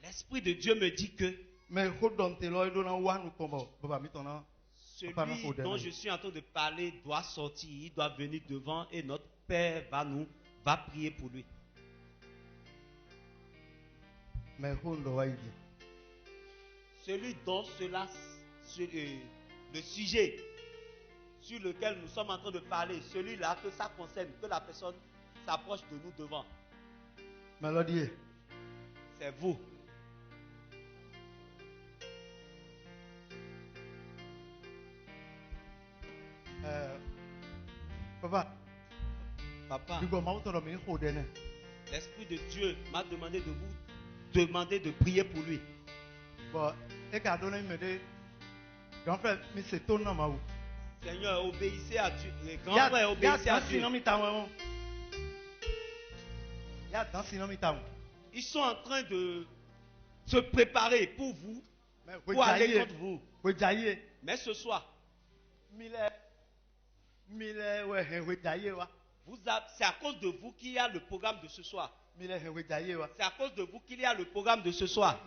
L'Esprit de Dieu me dit que celui dont je suis en train de parler doit sortir, il doit venir devant et notre Père va prier pour lui. Celui dont le sujet sur lequel nous sommes en train de parler, celui-là que ça concerne, que la personne s'approche de nous devant. Mélodie. C'est vous. Papa. L'Esprit de Dieu m'a demandé de vous demander de prier pour lui. Seigneur, obéissez à Dieu. Les grands frères, obéissez à Dieu. Ils sont en train de se préparer pour vous, pour aller contre vous. Mais ce soir, c'est à cause de vous qu'il y a le programme de ce soir. C'est à cause de vous qu'il y a le programme de ce soir.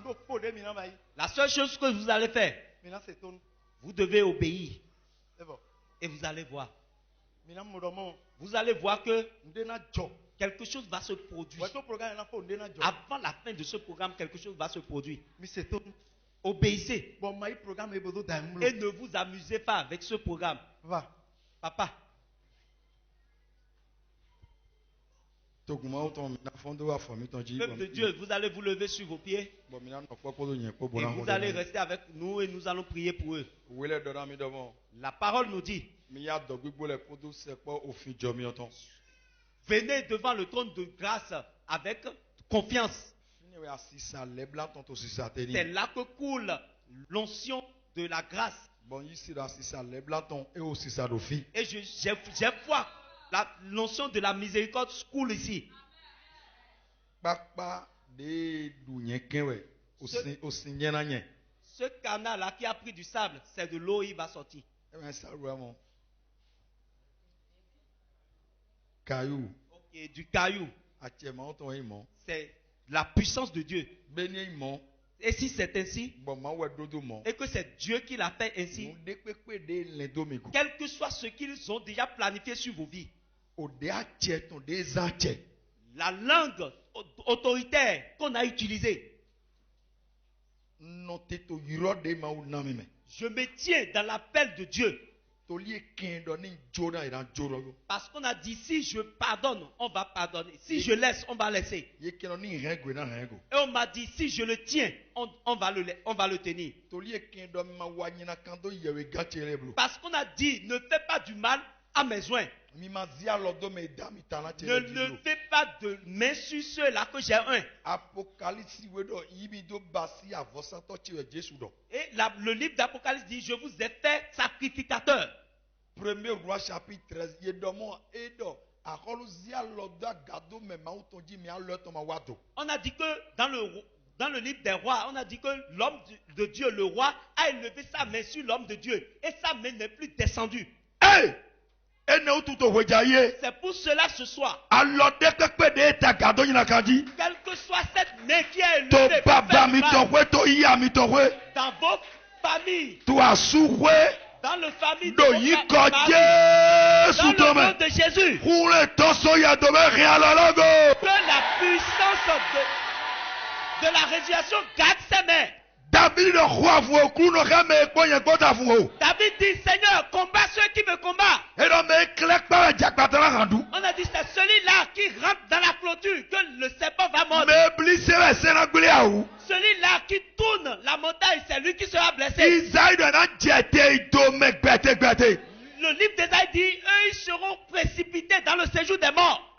La seule chose que vous allez faire, vous devez obéir. Et vous allez voir. Vous allez voir que quelque chose va se produire. Avant la fin de ce programme, quelque chose va se produire. Obéissez. Et ne vous amusez pas avec ce programme. Papa. Peuple de Dieu, vous allez vous lever sur vos pieds. Et vous allez rester avec nous et nous allons prier pour eux. La parole nous dit: venez devant le trône de grâce avec confiance. C'est là que coule l'onction de la grâce. Et j'ai foi. L'onction de la miséricorde coule ici. Ce canal-là qui a pris du sable, c'est de l'eau, il va sortir. Caillou. Ok, du caillou. C'est la puissance de Dieu. Et si c'est ainsi, et que c'est Dieu qui l'a fait ainsi, quel que soit ce qu'ils ont déjà planifié sur vos vies, la langue autoritaire qu'on a utilisée, je me tiens dans l'appel de Dieu. Parce qu'on a dit, si je pardonne, on va pardonner. Si je laisse, on va laisser. Et on m'a dit, si je le tiens, on va le tenir. Parce qu'on a dit, ne fais pas du mal à mes joints. Ne fais pas de main sur ceux-là que j'ai un. Et le livre d'Apocalypse dit, je vous ai fait sacrificateur. 1er Roi chapitre 13. On a dit que dans le livre des rois, on a dit que l'homme de Dieu, le roi, a élevé sa main sur l'homme de Dieu. Et sa main n'est plus descendue. Hey! C'est pour cela ce soir, quelle que soit cette main qui est élevée dans vos familles, dans le famille de vos familles, dans le nom de Jésus, que la puissance de la résurrection garde ses mains. David dit, Seigneur, combat ceux qui me combattent. On a dit, c'est celui-là qui rentre dans la clôture que le serpent va mordre. Celui-là qui tourne la montagne, c'est lui qui sera blessé. Le livre d'Ésaïe dit, eux ils seront précipités dans le séjour des morts.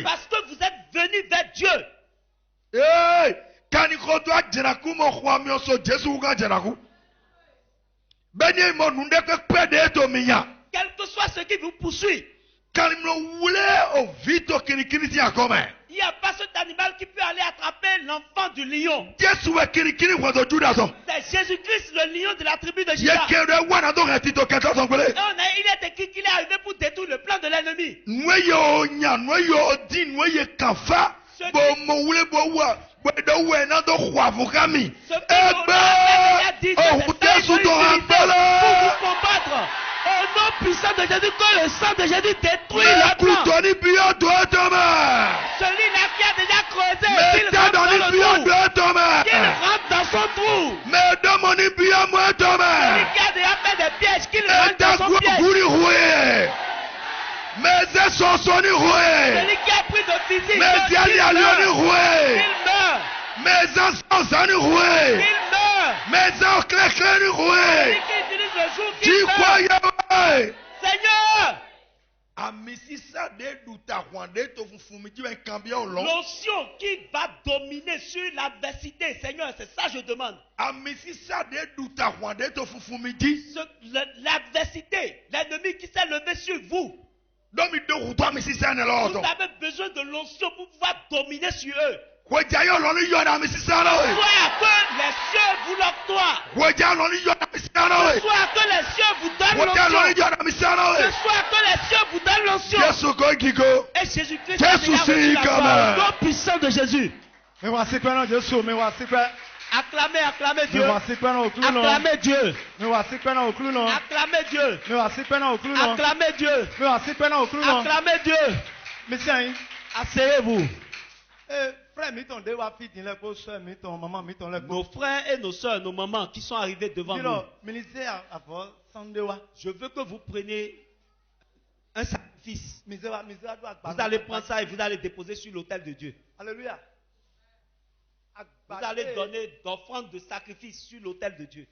Parce que vous êtes venus vers Dieu. Hey, quel que soit ce qui vous poursuit, il n'y a pas cet animal qui peut aller attraper l'enfant du lion. C'est Jésus-Christ, le lion de la tribu de Juda. Il est écrit qu'il est arrivé pour détruire le plan de l'ennemi. Au nom puissant de Jésus, que le sang de Jésus détruit le plan. Celui-là qui a déjà creusé, qu'il rentre dans le trou. Qu'il rentre dans son trou. Celui qui a déjà fait des pièges, qu'il rentre dans son piège. Celui qui a pris de physique, qu'il meurt. Mes enfants, ça nous roué. Mes enfants, nous roué. Tu crois, Seigneur. L'onction qui va dominer sur l'adversité, Seigneur, c'est ça que je demande. L'adversité, l'ennemi qui s'est levé sur vous. Vous avez besoin de l'onction pour pouvoir dominer sur eux. Soit que les cieux vous l'octroient. Soit que les cieux vous donnent l'onction. Soit que les cieux vous donnent l'onction. Et Jésus-Christ est le nom puissant de Jésus. Acclamez Dieu. Acclamez Dieu. Acclamez Dieu. Acclamez Dieu. Acclamez Dieu. Asseyez-vous. Nos frères et nos soeurs, nos mamans qui sont arrivés devant nous. Je veux que vous preniez un sacrifice. Vous allez prendre ça et vous allez déposer sur l'autel de Dieu. Alléluia. Vous allez donner d'offrandes de sacrifice sur l'autel de Dieu.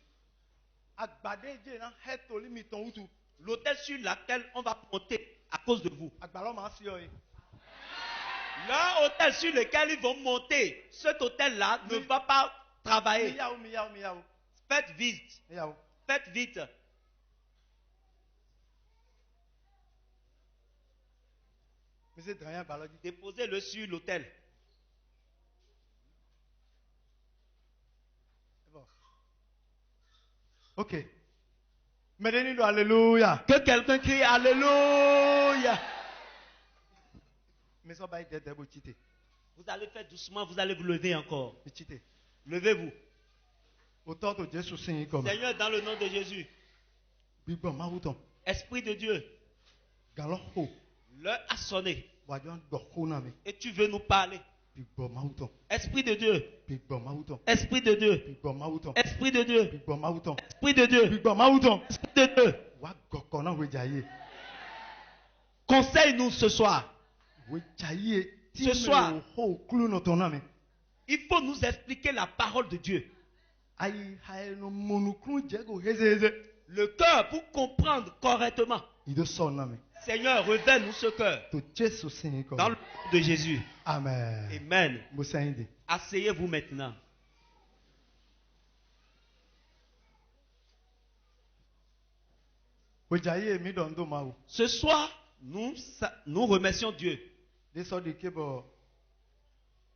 L'autel sur lequel on va monter à cause de vous. Leur hôtel sur lequel ils vont monter, cet hôtel-là ne va pas travailler. Faites vite. Faites vite. Déposez-le sur l'hôtel. Ok. Alléluia. Que quelqu'un crie Alléluia. Mais ça va être des petits. Vous allez faire doucement, vous allez vous lever encore. Petits. Levez-vous. Autant de Jésus signe comme. Seigneur, dans le nom de Jésus. Bibon maouton. Esprit de Dieu. Galon ho. L'heure a sonné. Wajon doko na me. Et tu veux nous parler. Bibon maouton. Esprit de Dieu. Bibon maouton. Esprit de Dieu. Bibon maouton. Esprit de Dieu. Bibon maouton. Esprit de Dieu. Bibon maouton. Esprit de Dieu. Wa goko na wejaye. Conseille-nous ce soir. Wejaye. Ce soir, ho clou no ton na me. il faut nous expliquer la parole de Dieu. Aïe hae no monuklu jego heze. Le cœur pour comprendre correctement. Il de son na me. Seigneur, révèle-nous ce cœur. To Jésus signe comme. Dans le nom de Jésus. Amen. Amen. Moussaïde. Asseyez-vous maintenant. Wejaye mi dondo maou. Ce soir, nous remercions Dieu. Des sortes de kebo.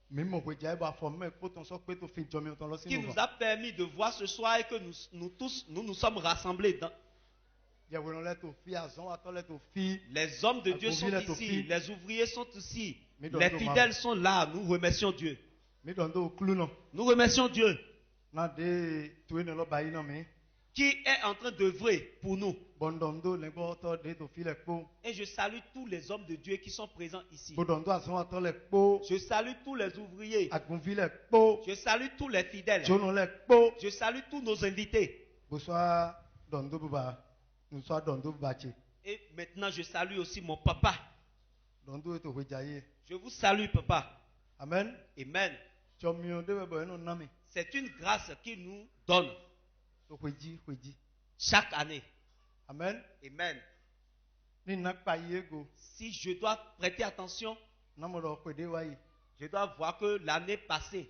Même mon wejaye ba former pour ton sok peto fin jomi ton losi. Qui nous a permis de voir ce soir et que nous tous nous sommes rassemblés dans. Les hommes de Dieu sont ici, les ouvriers sont ici, les fidèles sont là, nous remercions Dieu. Nous remercions Dieu qui est en train d'œuvrer pour nous. Et je salue tous les hommes de Dieu qui sont présents ici. Je salue tous les ouvriers. Je salue tous les fidèles. Je salue tous nos invités. Et maintenant, je salue aussi mon papa. Je vous salue, papa. Amen. Amen. C'est une grâce qu'il nous donne chaque année. Amen. Amen. Si je dois prêter attention, je dois voir que l'année passée,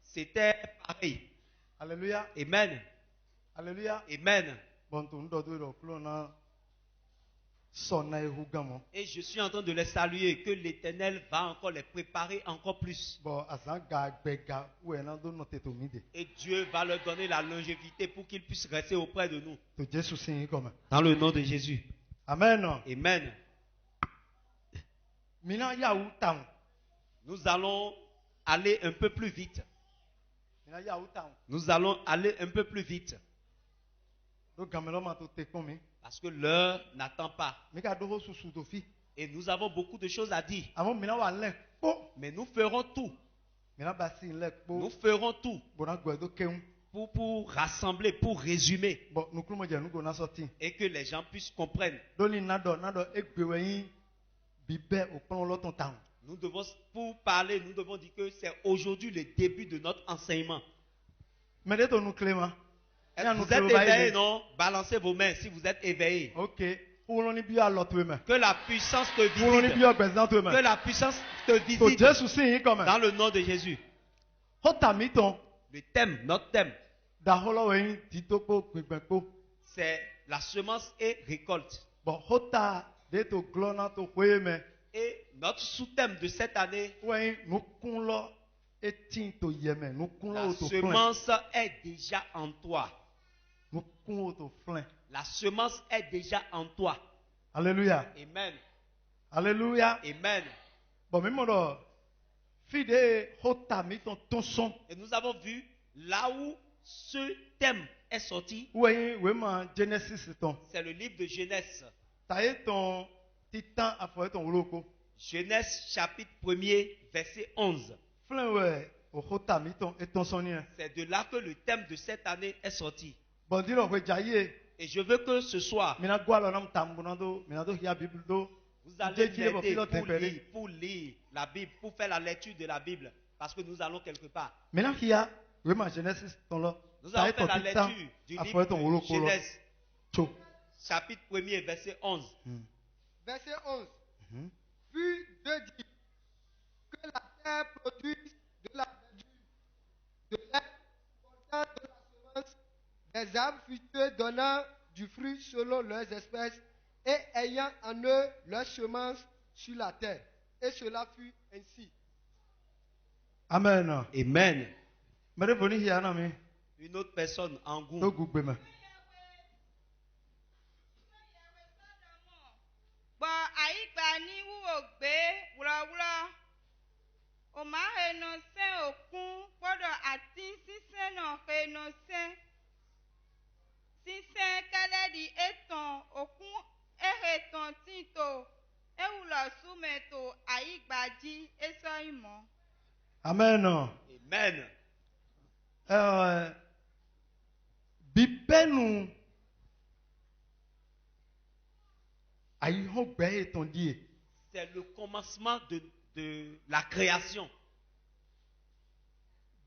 c'était pareil. Alléluia. Amen. Alléluia. Amen. Et je suis en train de les saluer, que l'Éternel va encore les préparer encore plus. Et Dieu va leur donner la longévité pour qu'ils puissent rester auprès de nous. Dans le nom de Jésus. Amen. Amen. Nous allons aller un peu plus vite. Nous allons aller un peu plus vite. Parce que l'heure n'attend pas. Et nous avons beaucoup de choses à dire. Mais nous ferons tout. Nous ferons tout pour rassembler, pour résumer. Et que les gens puissent comprendre. Nous devons, pour parler, nous devons dire que c'est aujourd'hui le début de notre enseignement. Vous êtes éveillés, non? Balancez vos mains si vous êtes éveillés. Ok. Que la puissance te visite. Que la puissance te visite. Dans le nom de Jésus. Le thème, notre thème, c'est la semence et récolte. Et notre sous-thème de cette année, la semence est déjà en toi. La semence est déjà en toi. Alléluia. Amen. Alléluia. Amen. Et nous avons vu là où ce thème est sorti. C'est le livre de Genèse. Genèse chapitre 1er, verset 11. C'est de là que le thème de cette année est sorti. Et je veux que ce soir, vous allez m'aider pour lire la Bible, pour faire la lecture de la Bible. Parce que nous allons quelque part. Nous allons faire la lecture du livre de Genèse, chapitre 1er, verset 11. Verset 11. Puis Dieu dit que la terre produise de la verdure, de l'herbe portant de la semence, des arbres fructueux donnant du fruit selon leurs espèces et ayant en eux leur semence sur la terre. Et cela fut ainsi. Amen. Amen. Une autre personne en goût. O máa renoncer òkun gbọ́dọ̀ àti sísẹ́ náà renoncer. Sísẹ́ kẹ́lẹ́dì ètàn òkun ètàn tìǹtò ewúlọ̀ súnmẹ́tò àyígbàjí èso ìmọ̀. Amen. Amen. Bíbélù àyíhọ́gbẹ́ ètò díẹ̀. C'est le commencement de la création.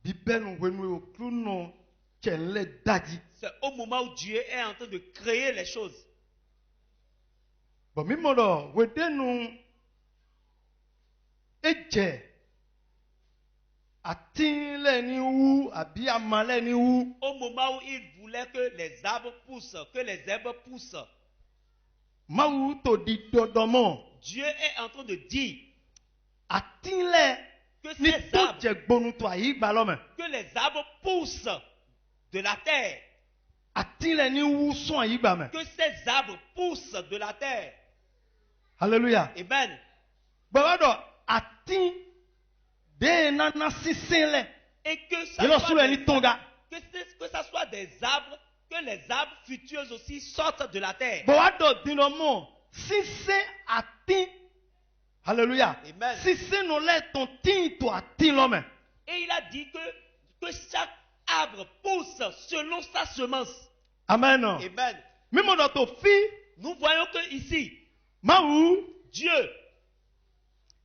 Bíbélù wẹnu òkúnnà kẹ̀lẹ́ dájí. C'est au moment où Dieu est en train de créer les choses. Bon, mímọ́dọ̀ wẹ̀dẹ́nu ẹ̀jẹ̀ àtìlẹ́ni wú àbí amalẹ́ni wú. Au moment où il voulait que les arbres poussent, que les herbes poussent, Máwù tó di dọ̀dọ̀mọ́. Dieu est en train de dire Àtìlẹ́ que ní ces tó arbres, jẹ gbónútó àyígbà lọ́mọ. que les arbres poussent de la terre, Àtìlẹ́ni wú sún àyígbà mẹ́. que ces arbres poussent de la terre. Hallelujah. Amen. Bọ̀wọ́dọ̀ àtì dé nana sísẹ́lẹ̀. Et que ça, Yẹ́lọ́ soit súnlẹ̀ des, ní tóga. que ça soit des arbres, que les arbres fructueux aussi sortent de la terre. Bọ̀wọ́dọ̀ dínàmọ́ sísẹ́ àtì. Hallelujah. Amen. Sísẹ́ nù lẹ́tọ̀ tí tó àtì lọ́mọ. Et il a dit que chaque arbre pousse selon sa semence. Amen. Amen. Mímọ́dọ̀ tó fi Nous voyons que ici, Máwù Dieu,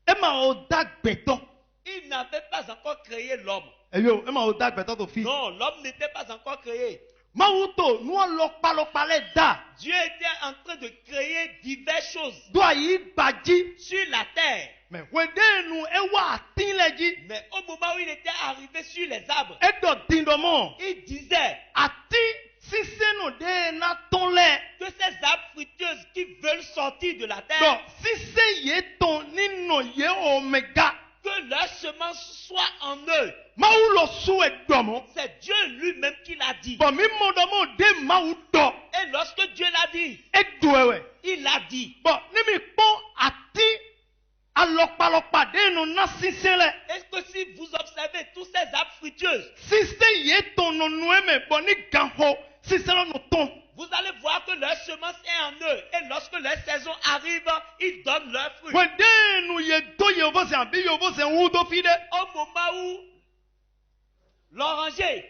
ẹ máa ò dá gbẹ̀tọ̀. il n'avait pas encore créé l'homme. Ẹ̀yọ́ ẹ máa ò dá gbẹ̀tọ̀ tó fi. Non, l'homme n'était pas encore créé. Máwù tó nù ọ́ lọ palọpalẹ̀ dá. Dieu était en train de créer diverses choses Do àyígbàjí. sur la terre. Mẹ wẹ̀dẹ́nu ẹ wá àtìlẹ́ jí. Mais au moment où il était arrivé sur les arbres, Ẹ dọ̀ dínàmọ́. il disait Àti sísẹ́nu dé na tán lẹ̀. que ces arbres fructueuses qui veulent sortir de la Dọ̀ terre, sísẹ́ yé tán nínú yé omega. que leur semence soit en eux. Máwù lọ sún ẹ dọ̀mọ́. C'est Dieu lui-même qui l'a dit. Bọ̀ mímọ́dọ̀mọ́ dé máwù dọ̀. Et lorsque Dieu l'a dit, Ẹ dùn ẹ̀wẹ̀. il l'a dit. Bọ̀ níbi pọ́n àti alọ́pàlọ́pà dénú ná sísẹ́ lẹ̀. Est-ce que si vous observez tous ces arbres fructueux, Sísẹ́ yé tán nínú ẹ̀mẹ̀ bọ̀ ní gànfọ̀ sísẹ́ lọ́nà tán. vous allez voir que leur semence est en eux. Et lorsque leur saison arrive, ils donnent leurs fruits. Wẹ̀dẹ́nu yé tó yẹ bó sẹ̀ àbí yẹ bó sẹ̀ ń wú tó fi dẹ́. Au moment où l'oranger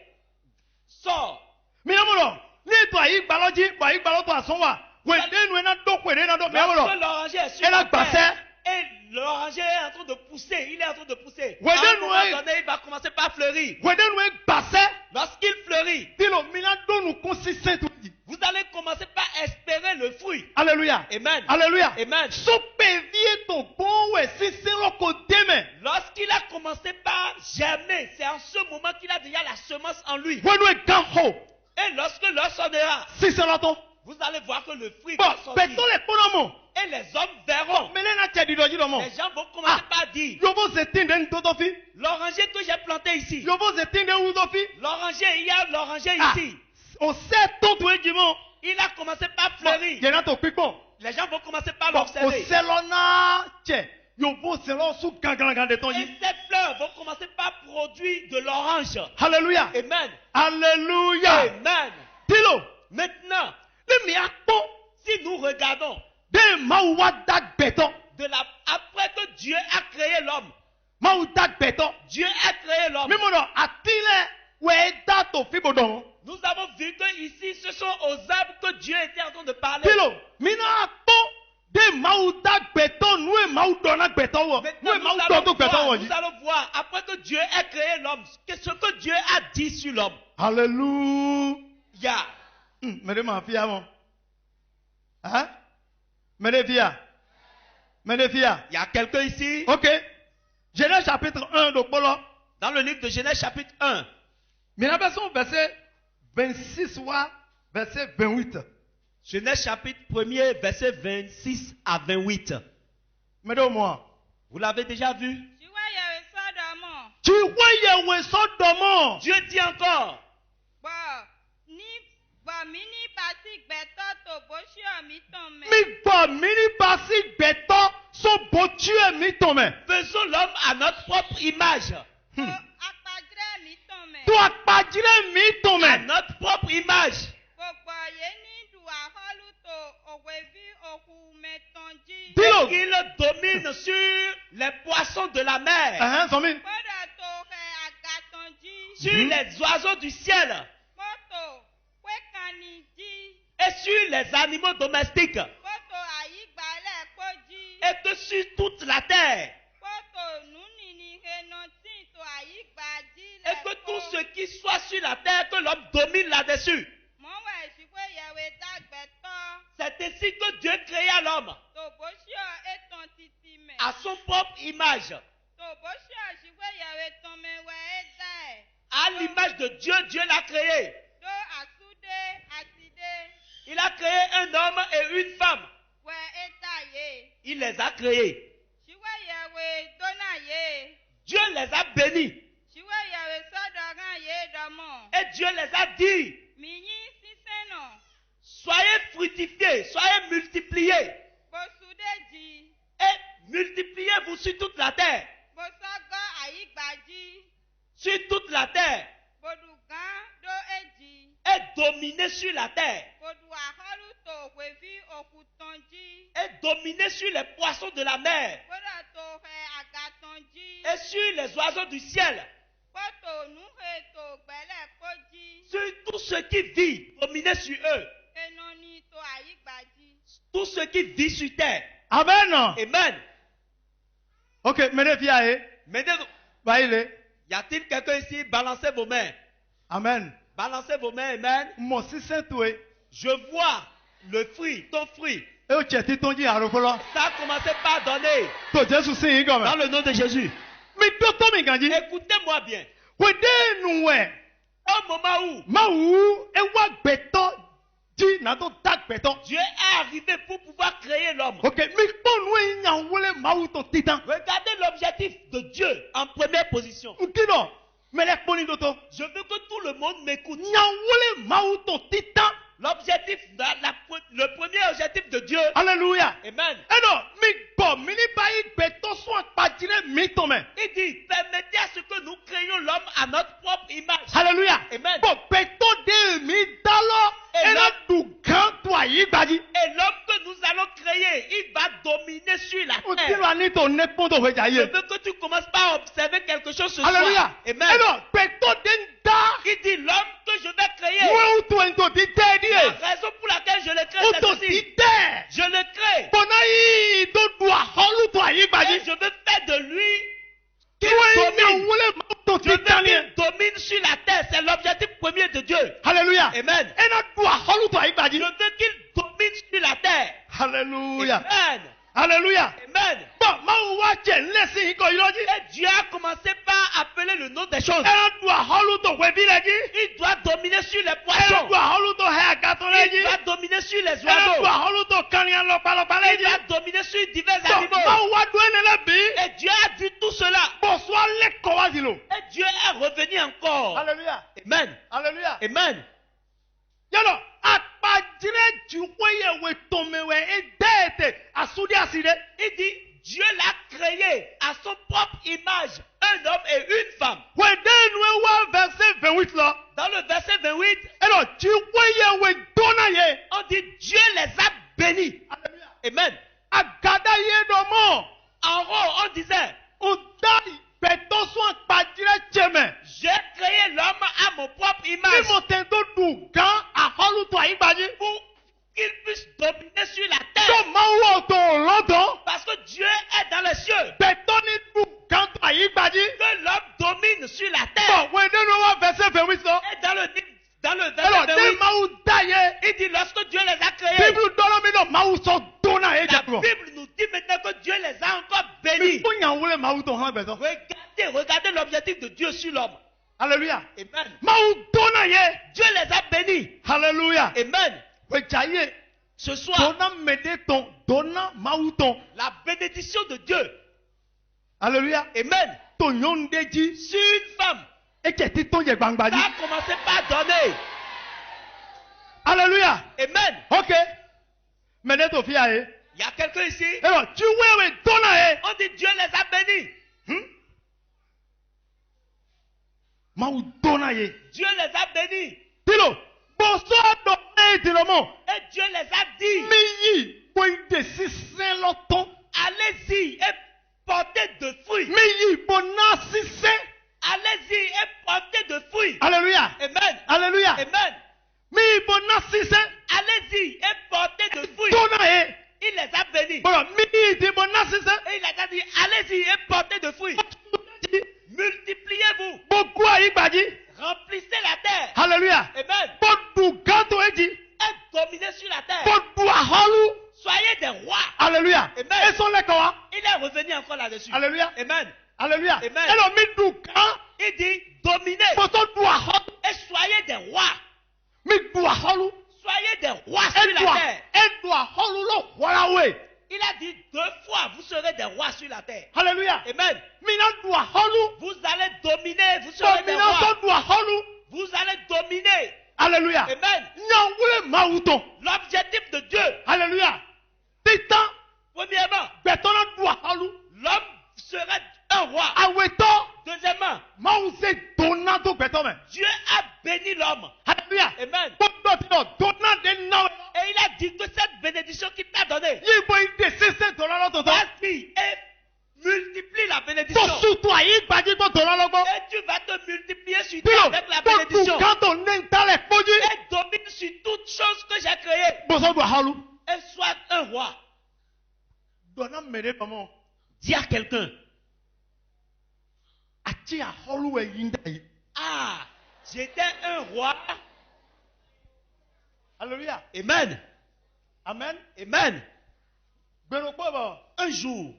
sort, Mímọ́dọ̀ ní ètò àyígbàlọ́jí bọ̀ àyígbàlọ́tọ̀ àsánwà. Wẹ̀dẹ́nu ẹ̀ náà dọ́kọ̀ èdè náà dọ́. lorsque Mímọ́dọ̀ l'oranger est sur ẹ̀ náà la gbàsẹ́. terre, et l'oranger est en train de pousser, il est en train de pousser. Ouais, À un donne-nous moment un. donné, il va commencer par fleurir. Wẹ̀dẹ́nu ẹ̀ gbàsẹ́. Lorsqu'il fleurit, Tilo mina donu consistent tout dit. vous allez commencer par espérer le fruit. Alléluia. Amen. Alléluia. Amen. Sope vie ton bon ouais si c'est le côté mais. Lorsqu'il a commencé par germer, c'est en ce moment qu'il a déjà la semence en lui. Wenu e ganho. Et lorsque l'heure sonnera, Si c'est là ton. vous allez voir que le fruit Bon, va sortir. beto le konomo. Et les hommes verront. Mais là tu dis doji domo. Les gens vont commencer par dire, Yobo zetinde ntotofi. l'oranger que j'ai planté ici, Yobo zetinde udofi. l'oranger, il y a l'oranger Ah. ici. On sait tout tout edimo. Il a commencé par fleurir. Yena to pipo. Les gens vont commencer par Bon, on l'observer. sait l'ona. Tche. Yobo c'est là sous gangan de ton Et yi. ces fleurs vont commencer par produire de l'orange. Alléluia. Amen. Alléluia. Amen. Tilo. Maintenant, Le mi akpo. si nous regardons De mawada beton. après que Dieu a créé l'homme, Mawuda beton. Dieu a créé l'homme. Mímọ́dọ̀ àtìlẹ̀ wẹ̀ẹ́dá tó fi bọ̀dọ̀. Nous avons vu que ici, ce sont aux arbres que Dieu était en train de parler. Tilo, mina akpọ̀ de mawuda gbẹ̀tọ̀ nu ye mawudọ̀nà gbẹ̀tọ̀ wọ̀. Nu Maintenant, ye mawudọ̀ tó gbẹ̀tọ̀ wọ̀ nous yìí. allons voir, après que Dieu a créé l'homme, ce que Dieu a dit sur l'homme. Alléluia. Mẹ́rẹ́ máa fi ya mọ́. Mẹ́rẹ́ fi ya. Mẹ́rẹ́ fi ya. Il y a quelqu'un ici, Ok. Genèse chapitre 1 de Polo. dans le livre de Genèse chapitre 1, Mina bɛ sɔn verset 26 wa verset 28. Genèse chapitre 1er, verset 26 à 28. Mẹ́rẹ́ o mọ̀. Vous l'avez déjà vu? Tu vois, il y a un sort de mort. Tu wọ́n yẹ wẹ̀ sọ́dọ̀mọ́. Dieu dit encore, Mi ni pasi gbẹtọ tó bó ṣe ọmí tán mẹ. Mi gbọ́ mi ní basi gbẹ̀tọ́ So bo Dieu mi tome. Faisons l'homme à notre propre image. Akpadre mi tome. To akpajire mi À tome. notre propre image. Gbogbo yeni du aholuto ogwevi oku metonji. Dilo. Qu'il domine sur les poissons de la mer, Zomi. Gbọ́dọ̀ tó rẹ agatanji. sur les oiseaux du ciel Mọ́tò wékaniji. et sur les animaux domestiques Mọ́tò àyígbálẹ̀ kójí. et que sur toute la terre. Mọ́tò núnìní renantí tó àyígbájí Et que tout ce qui soit sur la terre, que l'homme domine là-dessus. Mọ́wẹ̀ ìṣíwé yẹ̀wé dàgbẹ̀tọ́. C'est ainsi que Dieu créa l'homme Tòbóṣíọ̀ étan títí mẹ̀. à son propre image. Tòbóṣíọ̀ ìṣíwé yẹ̀wé tọmẹwẹ̀ ẹ̀dá ẹ̀. À l'image de Dieu, Dieu l'a créé. Dó àtúndé àtidé. Il a créé un homme et une femme. Wẹ̀ ẹ̀dá yé. Il les a créés. Ṣíwé yẹ̀wé dóná yé. Dieu les a bénis. Ṣíwé yẹ̀wé sọ́dọ̀gán yé dọ́mọ̀. Et Dieu les a dit, Mìíní sísẹ́ náà. soyez fructifiés, soyez multipliés. Bòsúdéjì. Et multipliez-vous sur toute la terre. Bòsọ́gọ́ àyígbájí. Sur toute la terre. Bòdùgán dó èjì. Et dominez sur la terre. Bòdù àhọ́lùtò ògbèví òkùtànjí. Et dominez sur les poissons de la mer. Gbọ́dọ̀ tó rẹ àgàtànjí. Et sur les oiseaux du ciel. Pọ́tò núhe tó gbẹ́lẹ̀ kójí. Sur tout ce qui vit, dominez sur eux. Enoni tó àyígbájí. Tout ce qui vit sur terre. Amen. Amen. Ok, mene fiae. Maintenant, Baile. y a-t-il quelqu'un ici? Balancez vos mains. Amen. Balancez vos mains, amen. Mo si sentue. Je vois le fruit, ton fruit. E o cheti tonji arokolo. Ça a commencé par donner. To Jesu sin yi Dans gome. le nom de Jésus. Mi do to mi ganji. Écoutez-moi bien. Wede nuwe. Au moment où Ma wu e wa gbeto ji na to tak gbeto. Dieu est arrivé pour pouvoir créer l'homme, Ok, mi kponu e yan wole ma wu to titan. regardez l'objectif de Dieu en première position. Nkino, mele kponi do to. Je veux que tout le monde m'écoute. Yan wole ma wu to titan. L'objectif, le premier objectif de Dieu. Alléluia. Amen. Eno, mi gbo, mi ni bayi gbeto so akpajire mi tome. Il dit, permettez à ce que nous créions l'homme à notre propre image. Alléluia. Amen. Bon, gbeto de mi dalo. Et Ena là- du gan to ayi gbaji. Et l'homme que nous allons créer, il va dominer sur la O ti terre. lo ani to ne pon to weja Je ye. veux que tu commences par observer quelque chose ce Alléluia. soir. Amen. Eno, gbeto de nda. Il dit, l'homme que je vais créer, Wo to en to ti te la die. raison pour laquelle je le crée, O c'est to ceci. ti te. Je le crée. Bona yi do du aholu to ayi Et gbaji. je veux faire de lui qu'il Wo yan domine. wole ma to Je veux titan qu'il ye. domine sur la terre. C'est l'objectif premier de Dieu. Alléluia. Amen. Ena du aholu to ayi Je gbaji. veux qu'il domine sur la terre. Alléluia. Amen. Alléluia. Amen. Bon, ma wa je nlesi iko iloji. Et Dieu a commencé par appeler le nom des choses. Ena du aholu to webi leji. Il doit dominer sur les Ena poissons. du aholu to he agato Il leji. doit dominer sur les Ena du oiseaux. aholu to kanian lopalopa Il leji. doit dominer sur divers Bon, animaux. ma wa do enele bi. Et Dieu a dit tout cela. Bon, so le ko wa zilo. Et Dieu est revenu encore. Alléluia. Amen. Alléluia. Amen. Yalo, akpajire juweye we tomewe edete asudi aside. Il dit, Dieu l'a créé à son propre image, un homme et une femme. We denwe wa verset 28 là. Dans le verset 28, Elo, juweye we dona ye. on dit Dieu les a bénis. Alléluia. Amen. Agada ye domo. En haut, on disait, Udai beto so akpajire cheme. j'ai créé l'homme à mon propre image Imo tendo du gan aholu to aigbaji. pour qu'il puisse dominer sur la terre. So ma wo to lodon. Parce que Dieu est dans les cieux. Beto ni du gan to aigbaji. Que l'homme domine sur la terre. Bon, we denwe wa verset 28 là. Et dans le Alors, verset de 28, ma ou daye. il dit, lorsque Dieu les a créés, Bible dolo mi do ma ou so dona e la jatuo. Bible nous dit maintenant que Dieu les a encore bénis. Fo yan wole ma ou to han beto. Regardez l'objectif de Dieu sur l'homme. Alléluia. Amen. Ma ou dona ye. Dieu les a bénis. Alléluia. Amen. We jaye. Ce soir, Dona mede ton, dona ma ou ton. la bénédiction de Dieu. Alléluia. Amen. To yonde ji. Sur une femme, E ke ti ton ye gbangba ça ji. a commencé par donner. Alléluia. Amen. OK. Mede to fi aye. Il y a quelqu'un ici. Alors, tu vois, donne. On dit Dieu les a bénis. Dieu les a bénis. Tilo, bonsoir, et Dieu les a dit. Allez-y et portez de fruits. Allez-y et portez de fruits. Alléluia. Amen. Alléluia. Amen. Allez-y et portez de fruits. Il les a bénis. Et il les a dit, allez-y et portez de fruits. Multipliez-vous. Remplissez la terre. Alléluia. Amen. Et dominez sur la terre. Soyez des rois. Alléluia. Amen. Il est revenu encore là-dessus. Alléluia. Amen. Alléluia. Amen. Il dit, dominez et soyez des rois. Soyez des rois sur la terre. Il a dit 2 fois, vous serez des rois sur la terre. Alléluia. Amen. Vous allez dominer, vous serez des rois. Vous allez dominer. Alléluia. Amen. L'objectif de Dieu. Alléluia. Premièrement, l'homme serait un roi. Deuxièmement, Dieu a béni l'homme. Alléluia. Amen. Et il a dit que cette bénédiction qu'il t'a donnée, vas-y et multiplie la bénédiction. Et tu vas te multiplier sur toi avec la bénédiction. Et domine sur toutes choses que j'ai créées. Et sois un roi. Dis à quelqu'un, ah, j'étais un roi. Alléluia. Amen. Amen. Amen. Un jour,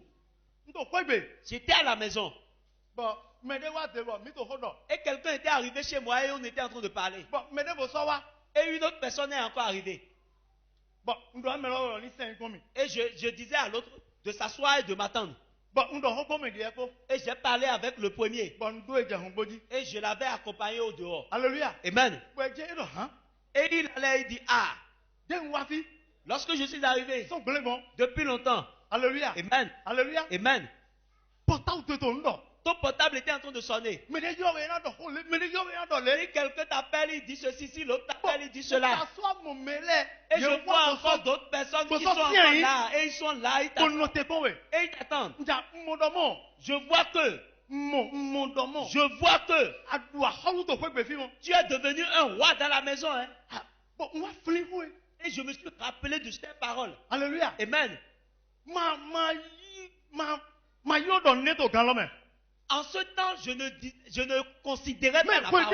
j'étais à la maison. Et quelqu'un était arrivé chez moi et on était en train de parler. Et une autre personne est encore arrivée. Et je disais à l'autre de s'asseoir et de m'attendre. Et j'ai parlé avec le premier. Et je l'avais accompagné au dehors. Alléluia. Amen. Et il allait, il dit, ah, lorsque je suis arrivé, depuis longtemps. Alléluia. Amen. Alléluia. Amen. Ton portable était en train de sonner. Si quelqu'un t'appelle, il dit ceci, si l'autre t'appelle, il dit cela. Et je vois encore d'autres personnes qui sont encore là. Et ils sont là, ils t'attendent. Et ils t'attendent. Je vois que tu es devenu un roi dans la maison. Hein? Et je me suis rappelé de ces paroles. Alléluia. Amen. En ce temps, je ne considérais pas la parole.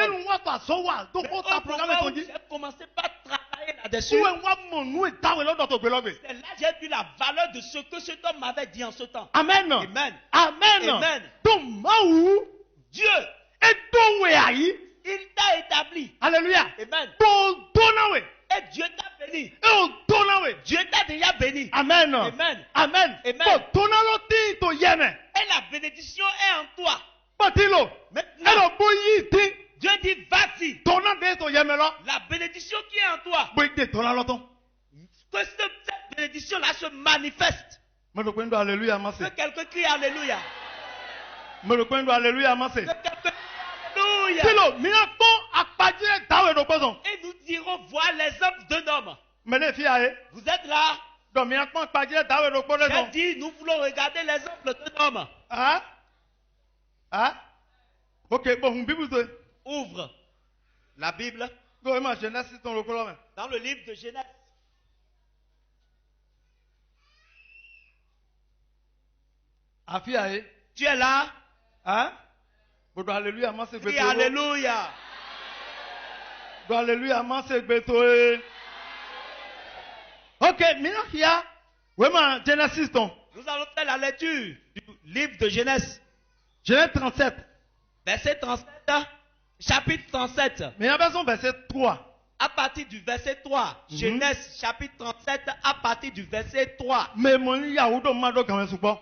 J'ai commencé par travailler là-dessus. C'est là que j'ai vu la valeur de ce que cet homme m'avait dit en ce temps. Amen. Amen. Amen. Amen. Dieu, il t'a établi. Alléluia. Amen. Et Dieu t'a béni. Dieu t'a déjà béni. Amen. Amen. Amen. Amen. Et la bénédiction est en toi. Maintenant, Dieu dit, vas-y. La bénédiction qui est en toi, que cette bénédiction-là se manifeste. Que quelqu'un crie Alléluia. Que quelqu'un crie Alléluia. Et nous dirons voir les hommes d'un homme. Vous êtes là? J'ai dit, nous voulons regarder les hommes d'un homme. Ouvre la Bible dans le livre de Genèse. Tu es là? Crie Alléluia. Ok, maintenant il y a Genesis. Nous allons faire la lecture du livre de Genèse. Genèse 37. Verset 37. Chapitre 37. Mais il y a besoin verset 3. À partir du verset 3. Genèse chapitre 37 à partir du verset 3. Mais mon Yahudo Mado quand même souvent.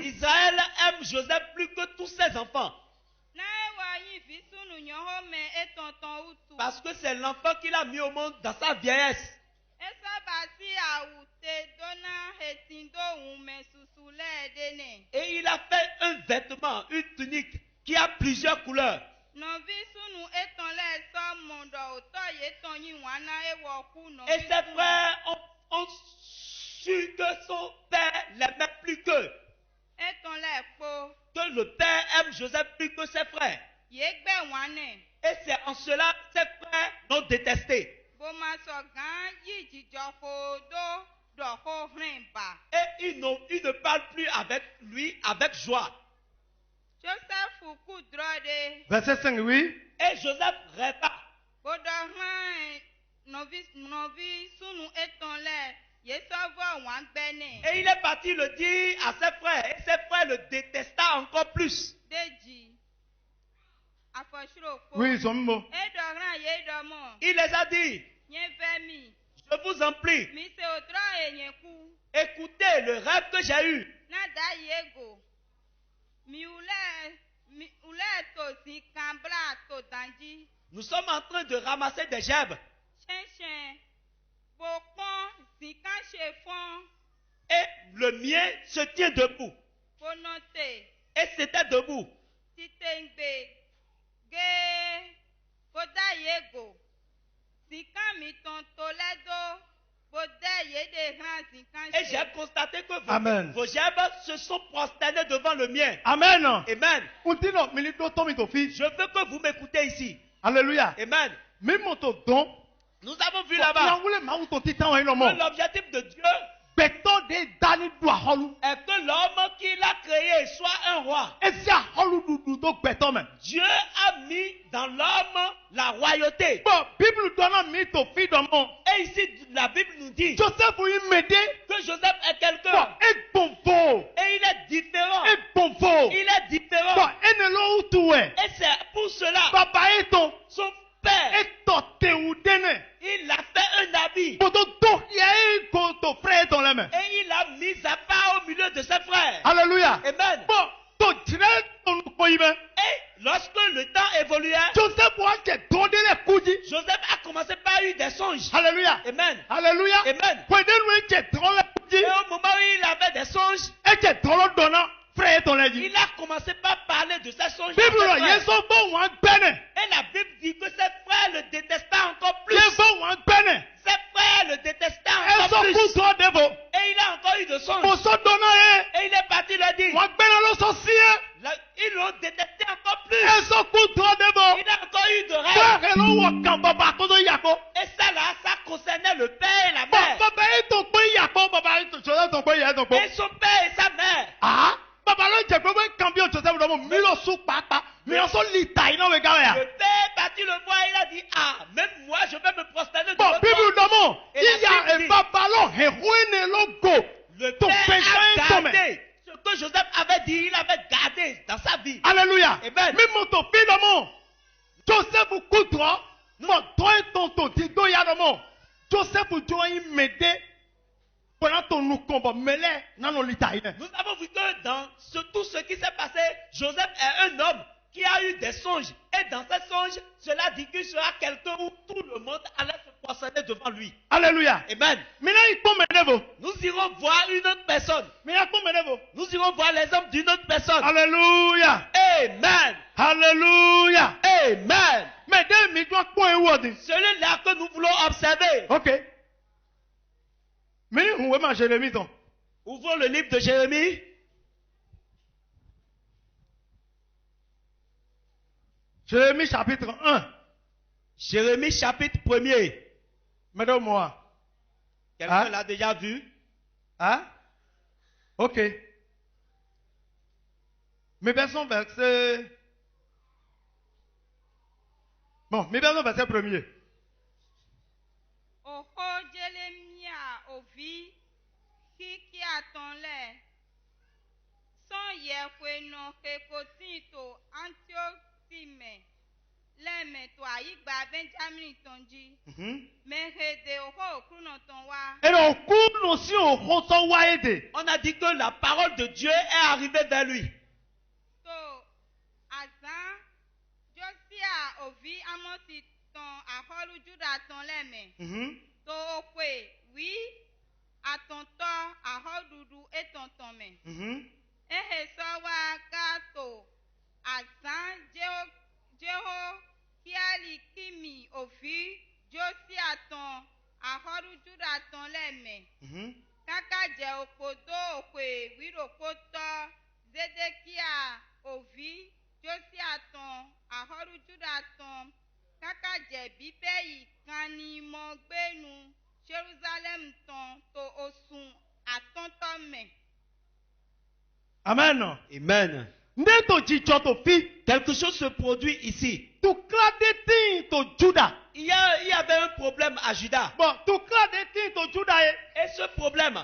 Israël aime Joseph plus que tous ses enfants. Parce que c'est l'enfant qu'il a mis au monde dans sa vieillesse. Et il a fait un vêtement, une tunique qui a plusieurs couleurs. Et ses frères ont su que son père l'aimait plus qu'eux. Que le père aime Joseph plus que ses frères. Et c'est en cela que ses frères l'ont détesté. Et ils ne parlent plus avec lui avec joie. Verset 5, oui. Et Joseph rêva. Et il est parti le dire à ses frères. Et ses frères le détesta encore plus. Oui, ils sont mots. Il les a dit, je vous en prie, écoutez le rêve que j'ai eu. Nous sommes en train de ramasser des gerbes. Et le mien se tient debout. Et c'était debout. Et j'ai constaté que vos gerbes se sont prosternés devant le mien. Amen. Amen. Je veux que vous m'écoutez ici. Alléluia. Amen. Nous avons vu là-bas que l'objectif de Dieu est que l'homme qu'il a créé soit un roi. Dieu a mis dans l'homme la royauté. Et ici, la Bible nous dit que Joseph est quelqu'un. Et il est différent. Il est différent. Et c'est pour cela son père, il a fait un habit. Et il a mis à part au milieu de ses frères. Alléluia. Amen. Et lorsque le temps évoluait, Joseph a commencé par avoir des songes. Alléluia. Amen. Alléluia. Amen. Et au moment où il avait des songes, il a commencé par parler de ses songes. Et la Bible dit que ses frères le détestaient encore plus. Ses frères le détestaient encore plus. Et il a encore eu de songes. Et il est parti leur dire. Ils l'ont détesté encore plus. Il a encore eu de rêves. Et ça là, ça concernait le père et la mère. Et son père et sa mère. Le père est parti le voir, il a dit, ah, même moi je vais me prosterner devant toi. Le père a gardé ce que Joseph avait dit, il avait gardé dans sa vie. Alléluia. Amen. Joseph Koudra, mon toi et ton tido yadomo. Joseph Joy m'aider pendant ton nous combat mêlé dans nos litaïens. Nous avons vu que dans tout ce qui s'est passé, Joseph est un homme qui a eu des songes. Et dans ces songes, cela dit qu'il sera quelqu'un où tout le monde allait se prosterner devant lui. Alléluia. Amen. Nous irons voir une autre personne. Nous irons voir les hommes d'une autre personne. Alléluia. Amen. Alléluia. Amen. Celui-là que nous voulons observer. Ok. Mais où est Jérémie? Ouvrons le livre de Jérémie. Jérémie chapitre 1. Jérémie chapitre 1er. Madame-moi. Quelqu'un l'a déjà vu? Hein? Ok. Mes versions verset. Bon, mes versions verset 1er. On a dit que la parole de Dieu est arrivée vers lui. ovi amoti ton aholu juda ton leme. To okwe, oui, atonto ahodudu etonton me. Ehe sowa kato azan jeho kiali kimi ovi josi aton ahodu juda ton leme. Kaka je opodo okwe wiropoto Zedekia ovi josi aton ahodu juda ton kaka je bibeyi kani mo gbenu Jerusalem ton to osun atonto me. Amen. Amen. Quelque chose se produit ici. Il y avait un problème à Juda. Et ce problème,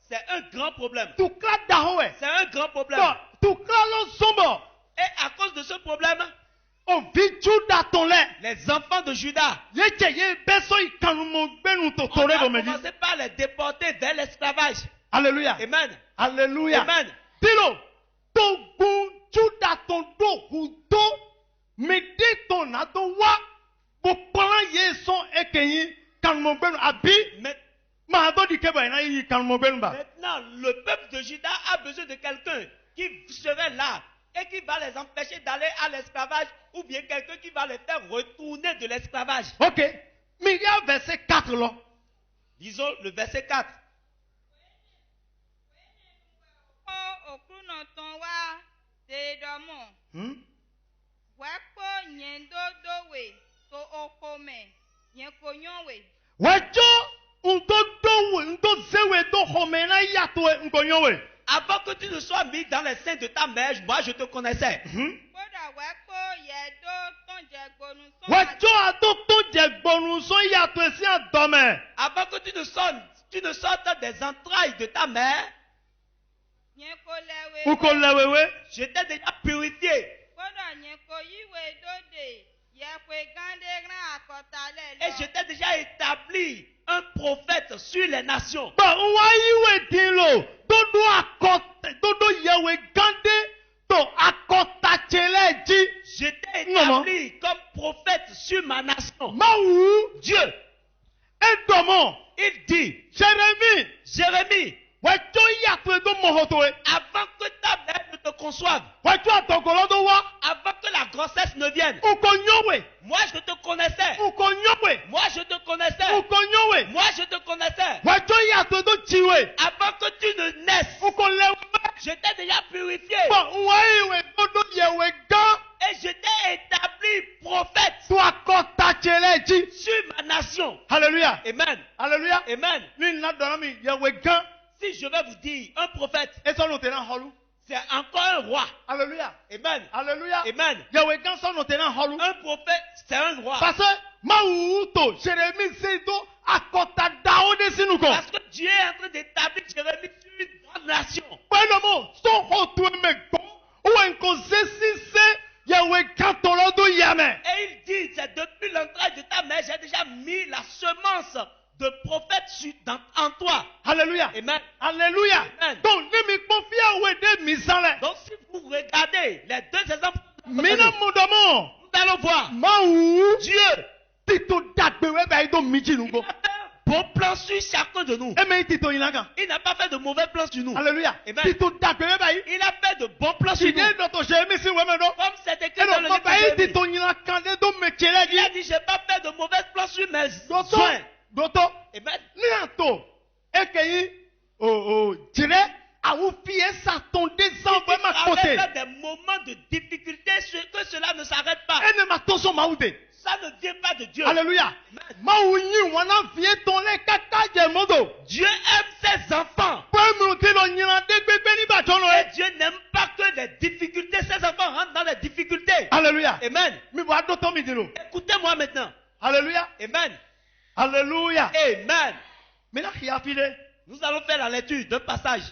c'est un grand problème. C'est un grand problème. Et à cause de ce problème, les enfants de Juda, on a commencé par les déporter vers l'esclavage. Alléluia. Amen. Alléluia. Amen. Dilo, ton Juda ton do hudo, mede ton adowa, bo plan ye son ekeyi kanmo benu abi. Maintenant, le peuple de Juda a besoin de quelqu'un qui serait là et qui va les empêcher d'aller à l'esclavage ou bien quelqu'un qui va les faire retourner de l'esclavage. Ok. Mais il y a verset 4 là. Disons le verset 4. Avant que tu ne sois mis dans les seins de ta mère, moi je te connaissais. Avant que tu ne sortes des entrailles de ta mère, je t'ai déjà purifié. Et je t'ai déjà établi un prophète sur les nations. Je t'ai établi comme prophète sur ma nation. Dieu, il dit, Jérémie, avant que ta mère ne te conçoive, avant que la grossesse ne vienne, moi je te connaissais. Moi je te connaissais. Moi je te connaissais. Avant que tu ne naisses, je t'ai déjà purifié. Et je t'ai établi prophète sur ma nation. Alléluia. Amen. Alléluia. Amen. Si je vais vous dire un prophète, c'est encore un roi. Alléluia. Amen. Alléluia. Amen. Un prophète, c'est un roi. Parce que Dieu est en train d'établir Jérémie sur une grande nation. Et il dit, c'est depuis l'entraille de ta mère, j'ai déjà mis la semence de prophète en toi. Alléluia. Amen. Alléluia. Amen. Donc si vous regardez les deux exemples, nous allons voir Dieu. Il a fait un bon plan sur chacun de nous. Il n'a pas fait de mauvais plans sur nous. Alléluia. Amen. Il a fait de bons plans sur nous. Comme c'est écrit dans le livre de Jérémie. Il a dit, je n'ai pas fait de mauvais plans sur mes soins. Amen. Avec des moments de difficulté, que cela ne s'arrête pas. Ça ne vient pas de Dieu. Alléluia. Dieu aime ses enfants. Et Dieu n'aime pas que les difficultés. Ses enfants rentrent dans les difficultés. Alléluia. Amen. Écoutez-moi maintenant. Alléluia. Amen. Alléluia. Amen. Alléluia. Nous allons faire la lecture d'un passage.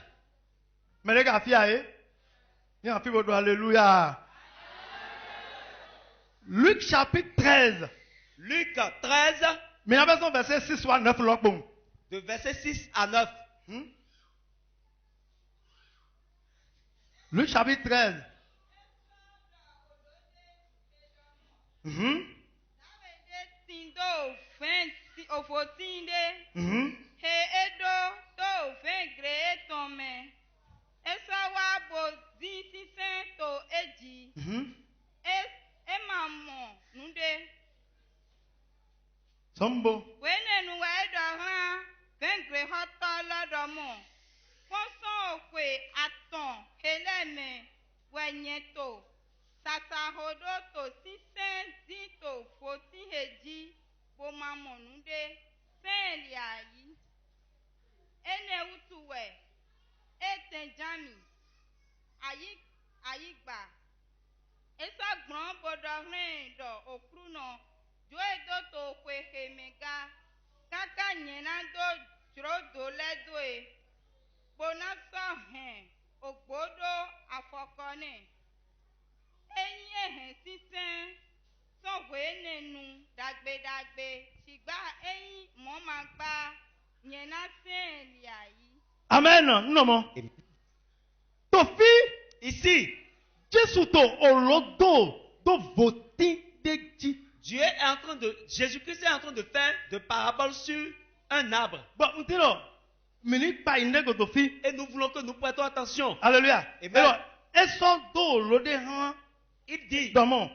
Alléluia. Luc chapitre 13. Luc 13. Mais la version verset 6 ou 9. De verset 6 à 9. Luc chapitre 13. Tindo ofotinde. He edo to vengre tome. Esawa bo zisisen to eji. Emamo nunde. Sombo. Wene nuwa edo ha vengre hoto lodomo. Fonson okwe aton heleme wenyeto. Tata hodo to sisen zito foti heji bomamo nunde. Sen liayi. Ene utuwe. Etenjami. Ayigba. Esa gbon bodo rin do okruno. Jo edo to kwe hemega. Kaka nyena do jrodo ledo e. Bona so hen. Ogbodo afokone. Enye hen sisen. So wenenu dagbe. Sigba enyi momagba. Nyena sen liayi. Amen. Non, mon. Tofi. Ici, Jésus to olodo do voti deji. Jésus-Christ est en train de faire des paraboles sur un arbre. Bon, ntiro. Mini pa inego tofi. Et nous voulons que nous prêtons attention. Alléluia. Amen. Alors, eso do olode han. Il dit, Domo.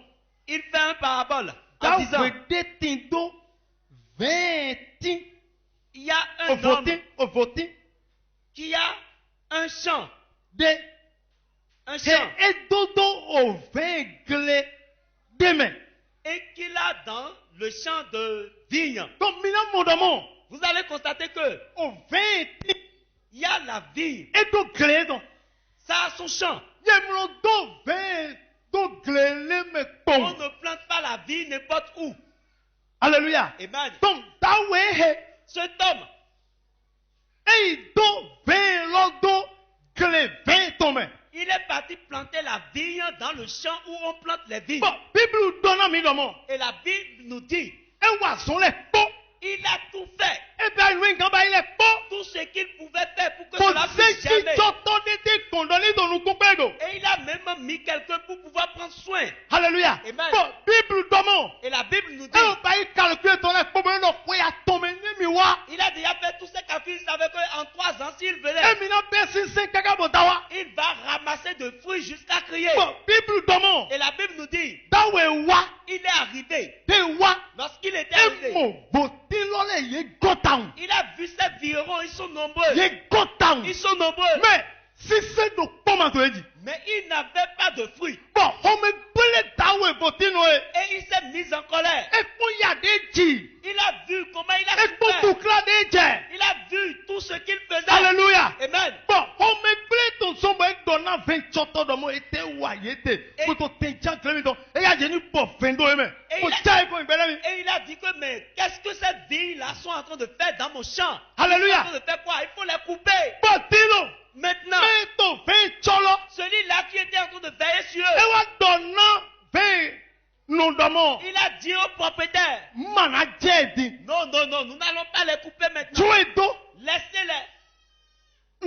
il fait un parabole en Da disant, wede tindo 20 il y a un homme au voting qui a un champ. Un de champ. et dodo au 20 glé demain. Et qu'il a dans le champ de vigne. Donc, mina mon Vous allez constater que au 20 il y a la vigne. et do glé donc. Ça a son champ. Yemlo do 20 do glé le me On pom. ne plante pas la vigne n'importe où. Alléluia. Amen. Donc, da we he. Cet homme, Et do 20 lodo glé 20 tombe. il est parti planter la vigne dans le champ où on plante les vignes. Bon, Bible donne mi domo. Et la Bible nous dit, E wa son le po. il a tout fait. E ba lui ngamba il est po. Tout ce qu'il pouvait faire pour que Ko cela se puisse ki germer. joto de kondoli do nu kupego. Et il a même mis quelqu'un pour pouvoir prendre soin. Alléluia. Amen. Bon, Bible domo. Et la Bible nous dit, E o ba i calculer ton le po no ko ya tome ni mi wa. il a déjà fait tous ses calculs. Il savait qu'en 3 ans, s'il E venait, mi na person se kaka botawa. il va ramasser de fruits jusqu'à crier. Bon, Bible domo. Et la Bible nous dit, Da we wa. il est arrivé. Te wa. Lorsqu'il était E arrivé, mo boti lo le ye gotown. il a vu ses virons, ils sont nombreux. Ye gotown. Ils sont nombreux. Mais si c'est do poma to eji. Mais il n'avait pas de fruits. Bon, on me gbele da we boti no e. Et il s'est mis en colère. E ko ya de ji. Il a vu comment il a E ko souffert. tukla de je. Il a vu tout ce qu'il faisait. Alléluia. Amen. Bon, on me gbele ton sombo e donna 20 choto do mo ete wa yete. Et- Ko to tenja klemi do. E ya je ni bo fendo e me. Et Ko il a- chai ko ibele mi. Et il a dit que, mais qu'est-ce que cette vie-là sont en train de faire dans mon champ? Alléluia. Ils sont en train de faire quoi? Il faut les couper. Botino. Maintenant, Me to 20 cholo. celui-là qui était en train de veiller sur E eux, wa donna 20 no do mo. il a dit au propriétaire, Mana je di. non, nous n'allons pas les couper maintenant. Joe do. Laissez-les.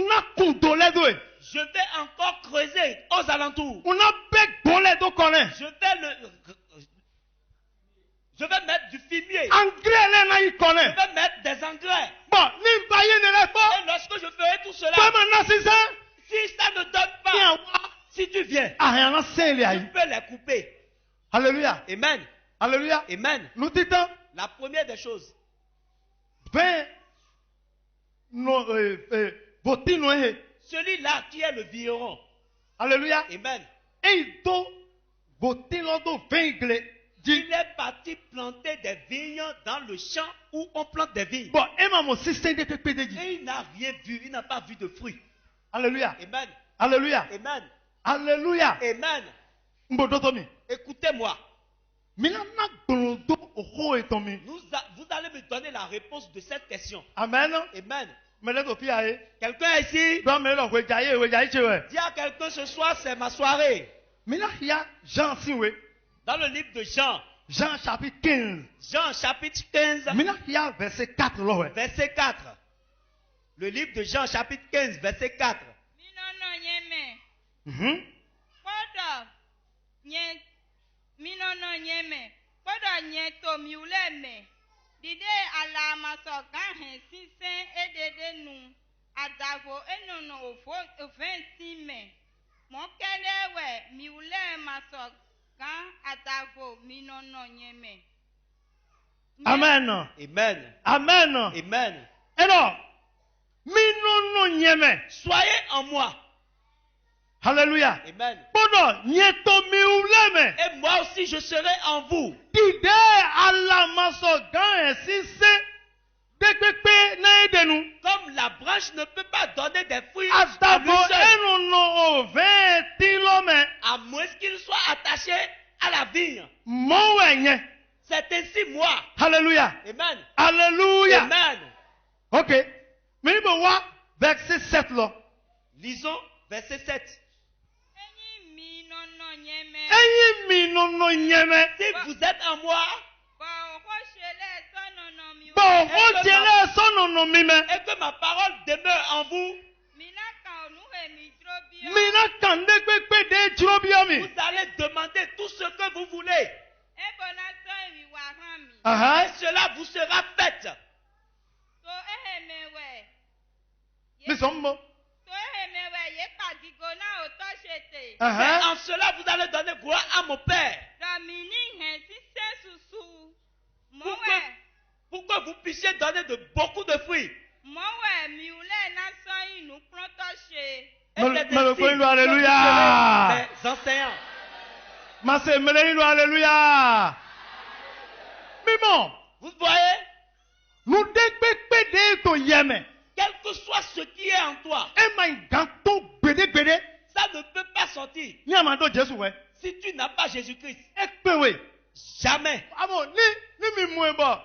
Na kundole do e. Je vais encore creuser aux alentours. Una be gbole do kone. Je vais mettre du fumier. Engrais le na yi Je kone. vais mettre des engrais. Bon, ni ba ye ne le fo. Et lorsque je ferai tout cela, Ba ma na si se. si ça ne donne Ni pas, wa. si tu viens, Ah, ya na se le je ayi. peux les couper. Alléluia. Amen. Alléluia. Amen. Nous disons, La première des choses, 20 no voti no e. celui-là qui est le vigneron. Alléluia. Amen. Et il do voti no do 20 glé. Il est parti planter des vignes dans le champ où on plante des vignes. Bon, et maman système de pepe de Et il n'a rien vu, il n'a pas vu de fruits. Alléluia. Amen. Alléluia. Amen. Alléluia. Amen. Mbodo tomi. Écoutez-moi. Mina na golodo oho etomi. Vous allez me donner la réponse de cette question. Amen. Amen. Mele to fi aye. Quelqu'un ici, Do me lo we jaye chewe. dis à quelqu'un ce soir, c'est ma soirée. Mina ya Jean siwe. Dans le livre de Jean, Jean chapitre 15. Jean chapitre 15, Mina ya verset 4 lo we. verset 4. Le livre de Jean chapitre 15, verset 4. Minono nyeme. Mhm. Kodo. Nye. Minono nyeme. nyeto miuleme. Dide ala masogan sisen edede nu. Adavo enono oventime. Mokelewe miule masogan adavo minono nyeme. Amen. Amen. Amen. Amen. Alors, minono nyeme. Soyez en moi. Alléluia. Amen. Bono nyeto miuleme. Et moi aussi je serai en vous. Dide ala masogan sisen dekpepe na edenu. Comme la branche ne peut pas donner des fruits à lui Adavo seul, enono oventilome. à moins qu'il soit attaché à la vigne. Mowenye. C'est ainsi moi. Alléluia. Amen. Alléluia. Amen. Ok. Mais il me voit verset 7 là. Lisons verset 7. Enyi minono nyeme. Eyi mi nono nyeme. Si vous êtes en moi Bon, on dirait son nono mime. et que ma parole demeure en vous, Mina kande kwe de trobiomi. vous allez demander tout ce que vous voulez. Aha. Et cela vous sera fait. Misombo. Et Aha. en cela vous allez donner gloire à mon Père. Pour que vous puissiez donner beaucoup de fruits. Et c'est ainsi Alléluia. que vous serez mes enseignants. Masse melelo alléluia. Mimo. Vous voyez, Nous dekpe de to yeme. quel que soit ce qui est en toi, E ma ganto gbede. ça ne peut pas sortir Ni amado Jésus we. si tu n'as pas Jésus-Christ. E pe we. Jamais. Amo ni mi mwe ba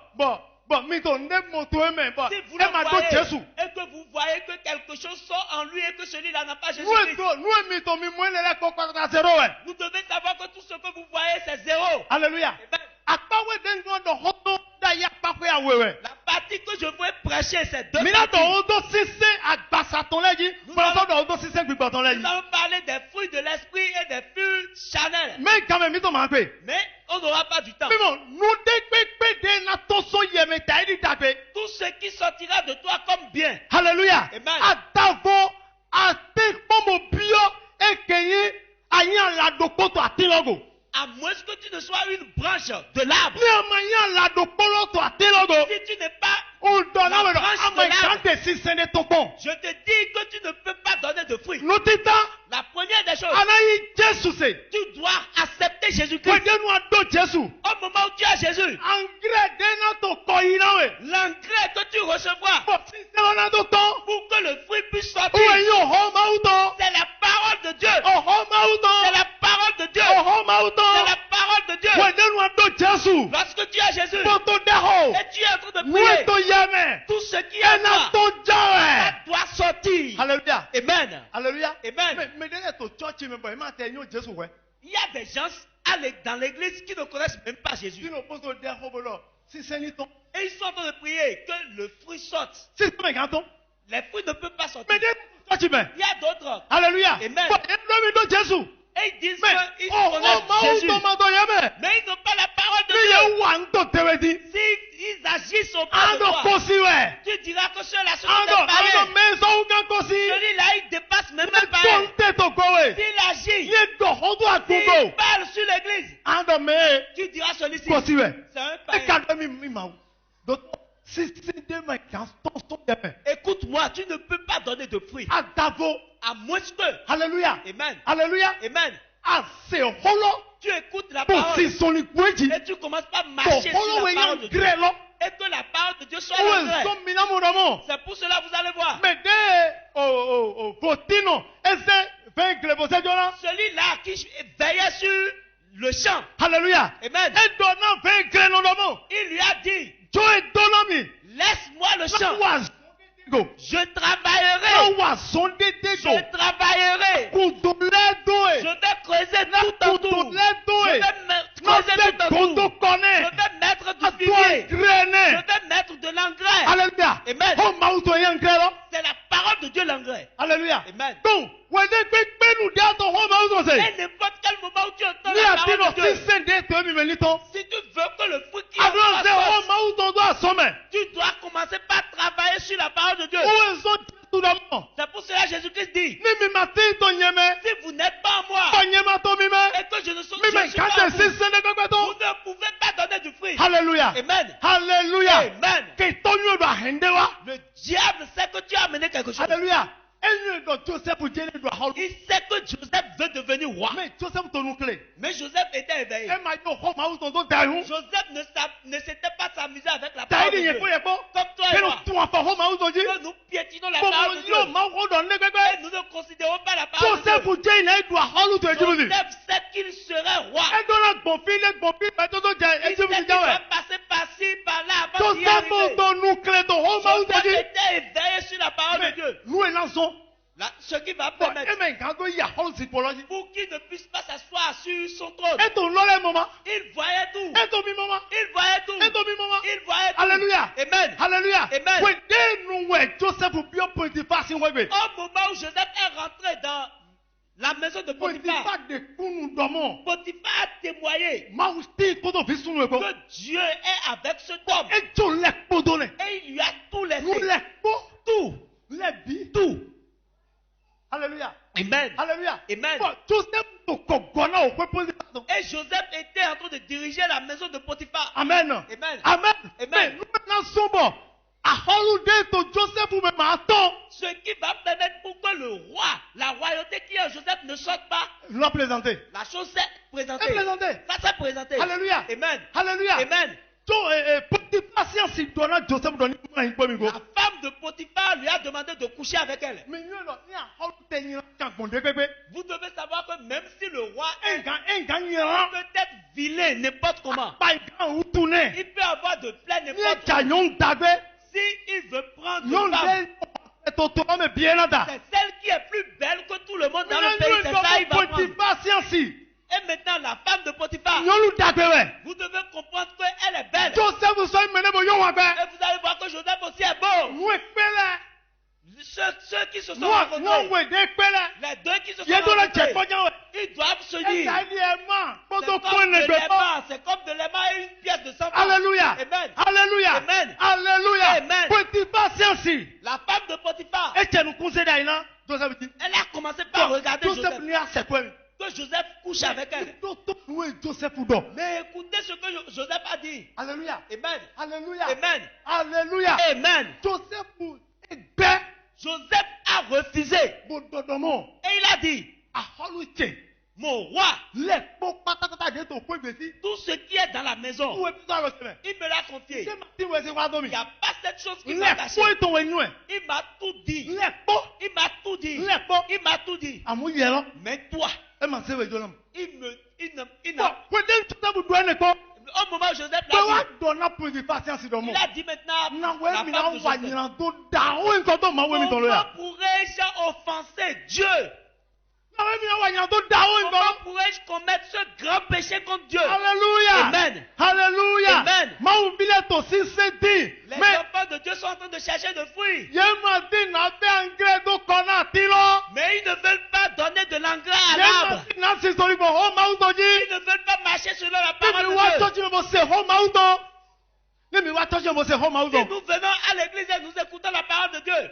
mi to nde moto eme ba. Si vous E le ma do voyez Jésus. et que vous voyez que quelque chose sort en lui et que celui-là n'a pas Nous Jésus-Christ, mi to mi mwe le ko kwa zero we. vous devez savoir que tout ce que vous voyez, c'est zéro. Alléluia. Amen. Akpawe de ngo do hoto da ya pakwe awewe. La partie que je veux prêcher, c'est deux Mina do parties. odo sise agbasa ton leji. Pour do odo sise gbigbo ton leji. Nous allons parler des fruits de l'esprit et des fruits charnels. Mais quand même mi to ma pe. Mais on n'aura pas du temps. Mimo, nous dekpe de na to so yeme ta di dagbe. Tout ce qui sortira de toi comme bien. Alléluia. Amen. Adavo ate pomo bio ekenye anya la do poto atilogo. À moins que tu ne sois une branche de l'arbre. Ni amanya la do polo to atilogo. Si tu n'es pas, O do na we do branche de amay l'arbre. kante si sende tokon. je te dis que tu ne peux pas donner de fruits. Notita La première des choses, anayi Jesu se. tu dois accepter Jésus-Christ. Kwede nu ado Jesu. Au moment où tu as Jésus, Angre de na to koyi na we. l'engrais que tu recevras Bo si se na do ton. pour que le fruit puisse sortir, O yo ho ma uto. c'est la parole de Dieu. O ho ma C'est uto. la parole de Dieu. O ho ma C'est uto. la parole de Dieu. Kwede nu ado Jesu. Lorsque tu as Jésus Poto deho. et tu es en train de Nous prier, to yeme. tout ce qui est en Ena toi, to jawe. ça doit sortir. Alléluia. Amen. Alléluia. Amen. Mais dès to church me boy ma te nyo Jésus we. Il y a des gens dans l'église qui ne connaissent même pas Jésus. Tu no posto de hobolo. Si c'est ni ton. Et ils sont en train de prier que le fruit sorte. Si c'est me ganton. Les fruits ne peuvent pas sortir. Mais dès church me. Il y a d'autres. Alléluia. Amen. Bon, et nous do Jésus. Et ils disent Mais qu'ils oh connaissent Jésus. ma to ma do yeme. Mais ils n'ont pas la parole de Ni Dieu. ye wan to tewedi. S'ils agissent au pas de Ando toi, kosi we. tu diras que ceux-là sont Ando des pareils. me so ukan kosi. Celui-là, il dépasse même Me pas pareil. tonte to kowe. S'il agit, Ye do hodo s'il akungo. parle sur l'église, Ando me tu diras celui-ci, kosi we. c'est un E pareil. ka mi ma. Do si de ma kan to yeme. Écoute-moi, tu ne peux pas donner de fruits. Adavo. À moins que. Alléluia. Amen. Alléluia. Amen. Ase holo. Tu écoutes la parole Posi soni kweji. et tu commences par To marcher sur holo we la parole yan de Dieu. gre lo. Et que la parole de Dieu soit Owe l'engrais. so mina mo damo. C'est pour cela que vous allez voir. Me de votino. Ese ven glebo se jona. Celui-là qui veillait sur le champ. Alléluia. Amen. E dona ven gre no damo. Il lui a dit, Jo e donomi. laisse-moi le Na champ. wa go. Je Na travaillerai. wa sonde de go. Je travaillerai. Kudole Je doe. vais creuser tout autour. Kudole Je doe. vais Na creuser se tout gondo autour. kone. Je vais mettre du A to fumier. Je grene. vais mettre de l'engrais. Alléluia. Amen. Ho ma uto yan gre lo. C'est la parole de Dieu l'engrais. Alléluia. Amen. Donc, wede pe nu dia to ho ma uto se. Et n'importe quel moment où tu entends Ni la atino parole de si Dieu, sende to mi melito. si tu veux que le fruit qui Tu dois commencer par travailler sur la parole de Dieu. C'est pour cela que Jésus-Christ dit, si vous n'êtes pas en moi, et que je ne suis pas en vous, vous ne pouvez pas donner du fruit. Alléluia. Amen. Alléluia. Amen. Le Le diable sait que tu as amené quelque chose. Alléluia. Il sait que Joseph veut devenir roi. Mais Joseph était éveillé. Joseph ne s'était pas s'amusé avec la parole de Dieu. Comme toi et moi. Que nous piétinons la parole de Dieu. Et nous ne considérons pas la parole de Dieu. Joseph sait qu'il serait roi. Il sait qu'il va passer par-ci, par-là avant d'y arriver. Joseph était éveillé sur la parole de Dieu. Ce qui va permettre pour qu'il ne puisse pas s'asseoir sur son trône. Il voyait tout. Il voyait tout. Il voyait tout. Alléluia. Amen. Alléluia. Amen. Au moment où Joseph est rentré dans la maison de Potiphar, Potiphar a témoigné que Dieu est avec cet homme. Et il lui a tout laissé. Tout. Alléluia. Amen. Alléluia. Amen. Et Joseph était en train de diriger la maison de Potiphar. Amen. Amen. Amen. Amen. Ce qui va permettre pour que le roi, la royauté qui est en Joseph ne sorte pas. La chose s'est présentée. Ça s'est présenté. Alléluia. Amen. Alléluia. Amen. La femme de Potiphar lui a demandé de coucher avec elle. Vous devez savoir que même si le roi est peut-être vilain, n'importe comment, il peut avoir de plein n'importe comment. Si il veut prendre une femme, c'est celle qui est plus belle que tout le monde dans le pays. C'est ça il va prendre. Et maintenant, la femme de Potiphar, vous devez comprendre qu'elle est belle. Et vous allez voir que Joseph aussi est beau. Ceux qui se sont rencontrés, les deux qui se sont rencontrés, ils doivent se dire, c'est comme de l'aimant et une pièce de sang. Alléluia. Amen. Alléluia. Amen. Alléluia. Amen. La femme de Potiphar, elle a commencé par regarder Joseph. Que Joseph couche avec elle. Mais écoutez ce que Joseph a dit. Alléluia. Amen. Alléluia. Amen. Alléluia. Amen. Joseph a refusé. Et il a dit, mon roi, tout ce qui est dans la maison, il me l'a confié. Il n'y a pas cette chose qui m'a caché. Il m'a tout dit. Il m'a tout dit. Il m'a tout dit. Mais toi, il n'a au moment où Joseph l'a dit, il a dit maintenant, comment pourrais-je offenser Dieu? Comment pourrais-je commettre ce grand péché contre Dieu? Alléluia. Amen. Alléluia. Amen. Les enfants de Dieu sont en train de chercher de fruits. Mais ils ne veulent pas donner de l'engrais à l'arbre. Ils ne veulent pas marcher selon la parole de Dieu. Si nous venons à l'église et nous écoutons la parole de Dieu,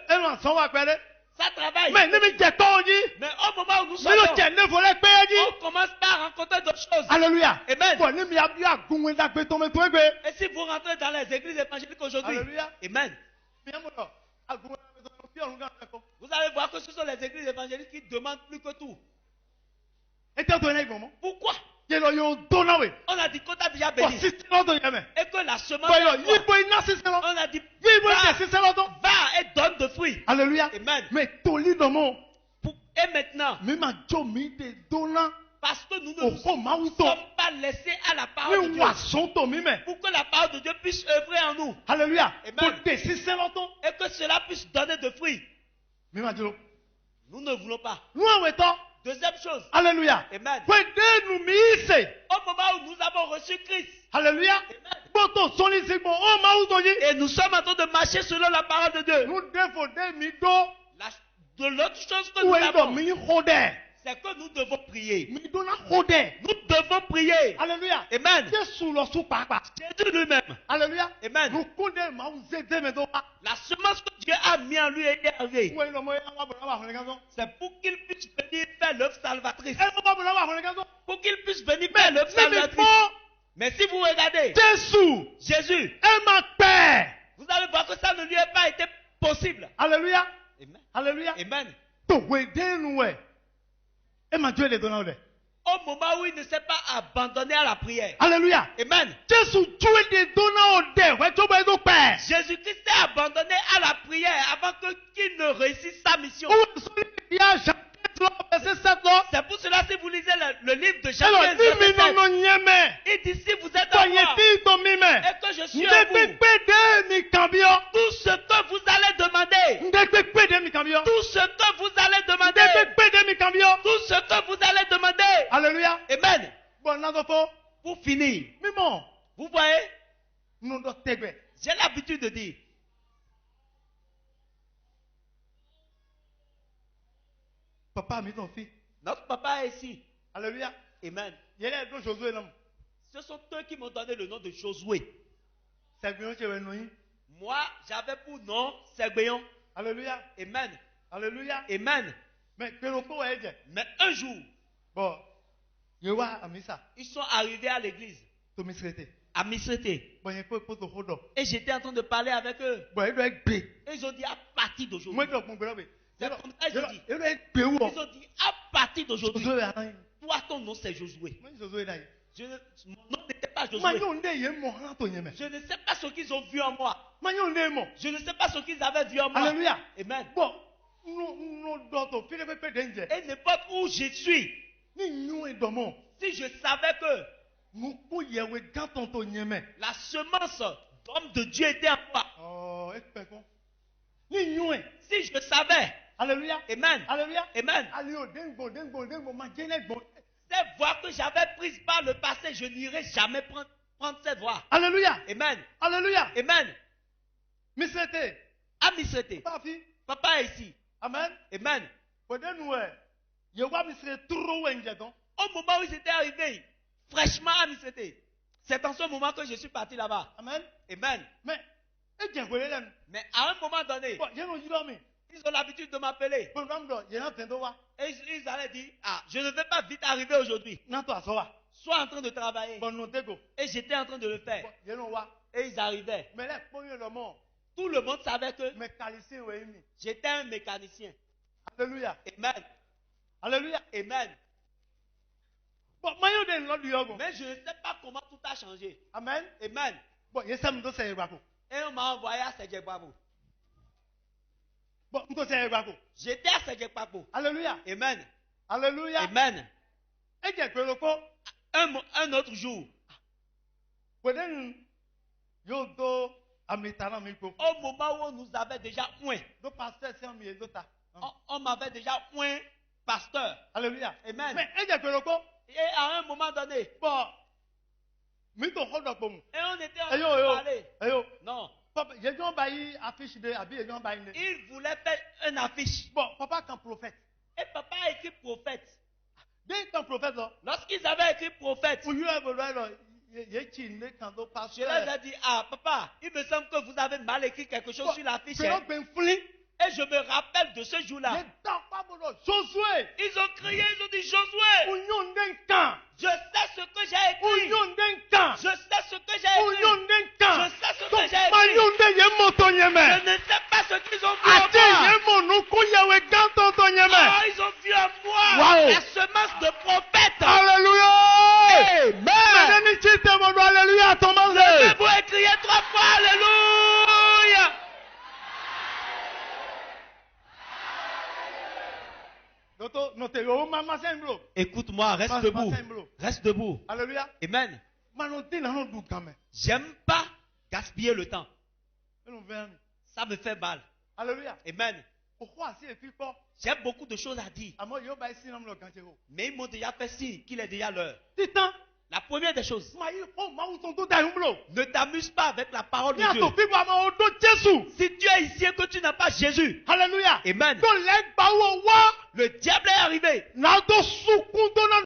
ça travaille. Mais au moment où nous sommes, on commence par rencontrer d'autres choses. Alléluia. Amen. Et si vous rentrez dans les églises évangéliques aujourd'hui, Amen, vous allez voir que ce sont les églises évangéliques qui demandent plus que tout. Pourquoi? On a dit qu'on t'a déjà béni. Et que la semence, on a dit, va et donne de fruits. Alléluia. Amen. Et maintenant, parce que nous ne nous sommes pas laissés à la parole de Dieu, pour que la parole de Dieu puisse œuvrer en nous. Alléluia. Amen. Et que cela puisse donner de fruits. Nous ne voulons pas. Deuxième chose. Alléluia. Amen. Au moment où nous avons reçu Christ. Alléluia. Et nous sommes en train de marcher selon la parole de Dieu. De l'autre chose que nous avons, c'est que nous devons prier. Mi dona hode. Nous devons prier. Alléluia. Amen. Jésus lo su papa. Jésus lui-même. Alléluia. Amen. Nous connaissons ma zede me do. La semence que Dieu a mis en lui est arrivée. Wo lo mo ya wa bora wa honegazo. C'est pour qu'il puisse venir faire l'œuvre salvatrice. E mo wa bora wa honegazo. Pour qu'il puisse venir faire l'œuvre salvatrice. Mais si vous regardez, Jésus, vous allez voir que ça ne lui a pas été possible. Alléluia. Amen. Alléluia. Amen. Au moment où il ne s'est pas abandonné à la prière. Alléluia. Amen. Jésus-Christ s'est abandonné à la prière avant qu'il ne réussisse sa mission. C'est pour cela si vous lisez le livre de Jean 15, il dit si vous êtes en moi et que je suis en vous, tout ce que vous allez demander, tout ce que vous allez demander, tout ce que vous allez demander. Alléluia. Amen. Bon, pour finir, vous voyez, j'ai l'habitude de dire, papa a mis ton fils. Notre papa est ici. Alléluia. Amen. Ce sont eux qui m'ont donné le nom de Josué. Moi, j'avais pour nom Serbeyon. Alléluia. Amen. Alléluia. Amen. Mais un jour, bon, ils sont arrivés à l'église. À Misrété. Et j'étais en train de parler avec eux. Et ils ont dit à partir d'aujourd'hui. Ils ont dit à partir d'aujourd'hui. Toi, ton nom c'est Josué. Mon nom n'était pas Josué. Je ne sais pas ce qu'ils ont vu en moi. Je ne sais pas ce qu'ils avaient vu en moi. Alléluia. Amen. Bon. Et n'importe où je suis, si je savais que la semence d'homme de Dieu était en moi, si je savais, Alléluia. Amen. Alléluia. Amen. Cette voie que j'avais prise par le passé, je n'irai jamais prendre cette voie. Alléluia. Amen. Alléluia. Amen. Misrété. À Misrété. Papa est ici. Amen. Amen. Au moment où ils étaient arrivés, fraîchement à Misrété, c'est en ce moment que je suis parti là-bas. Amen. Amen. Mais à un moment donné, ils ont l'habitude de m'appeler. Et ils allaient dire, ah, je ne vais pas vite arriver aujourd'hui. Sois en train de travailler. Et j'étais en train de le faire. Et ils arrivaient. Tout le monde savait que j'étais un mécanicien. Alléluia. Amen. Alléluia. Amen. Mais je ne sais pas comment tout a changé. Amen. Amen. Et on m'a envoyé à Sedjebabo. J'étais à Sedjebabo. Alléluia. Amen. Alléluia. Amen. Un autre jour, au moment où on nous avait déjà oint, on m'avait déjà oint pasteur. Alléluia. Amen. Mais et à un moment donné, et on était en train de parler. Non. Il voulait faire une affiche. Bon, papa quand prophète. Et papa a écrit prophète. Lorsqu'ils avaient écrit prophète, je leur ai dit, ah papa, il me semble que vous avez mal écrit quelque chose sur l'affiche. Et je me rappelle de ce jour-là. Josué. Ils ont crié, ils ont dit Josué. Je sais ce que j'ai écrit. Je sais ce que j'ai écrit. Je sais ce que j'ai écrit. Je ne sais pas ce qu'ils ont vu en moi. Oh, ils ont vu en moi la semence de prophète. Alléluia. Amen. Alléluia. Levez-vous et criez 3 fois Alléluia. Écoute-moi, reste debout. Reste debout. Alléluia. Amen. J'aime pas gaspiller le temps. Ça me fait mal. Alléluia. Amen. J'ai beaucoup de choses à dire. Mais ils m'ont déjà fait signe qu'il est déjà l'heure. La première des choses, ne ne t'amuse pas avec la parole de Dieu. Si tu es ici et que tu n'as pas Jésus, Alléluia. Amen. Le diable est arrivé